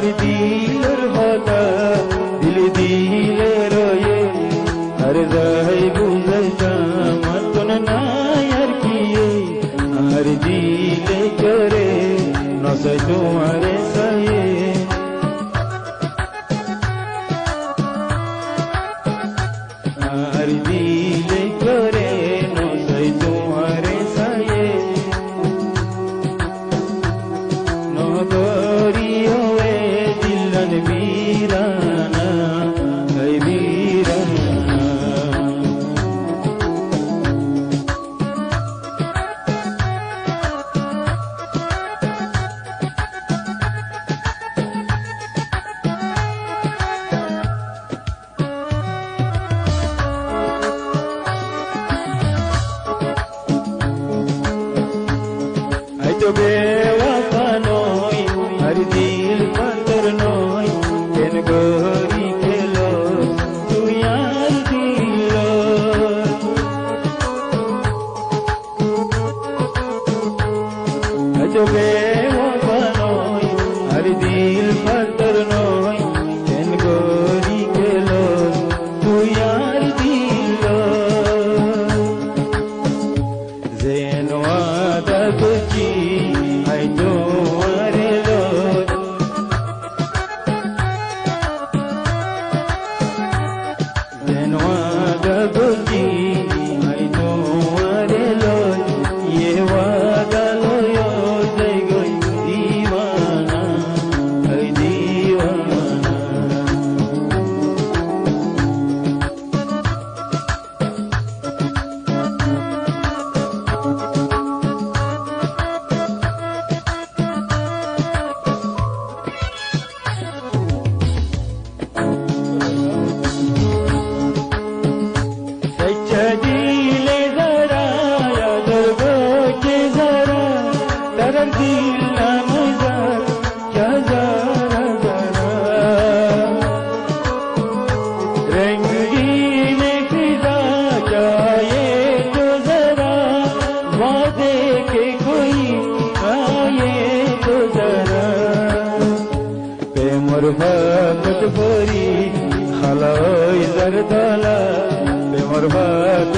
আমার দিলের হতা দিলে দিলে রয়ে আর যাই বুঝাইতাম মতন নাই আর কি আর দিলে করে নসাই তোমারে সায়ে আর দিলে করে নসাই তোমারে সায়ে নগরীয় এ দিলন বীরানা এই বীরানা তো বেওয়াফা নয় আর দিল পাথর নয় কেন গরি খেলো তুই আর দিল তো বেওয়াফা নয় আর দিল পাথর নয় কেন গরি খেলো তুই আর দিল যেন আদা করছি I don't want it all. Then what a good thing. I don't want it all. Ye wada loyo jai goi diwana, ay diwana. दिले जरा याद के जरा तरर दिल ना मजार क्या जरा जरा रंगीन फिजा क्या ये तो जरा वादे के कोई आए तो जरा प्रेमर भागत भरी खाला जरदाला प्रेमर भाग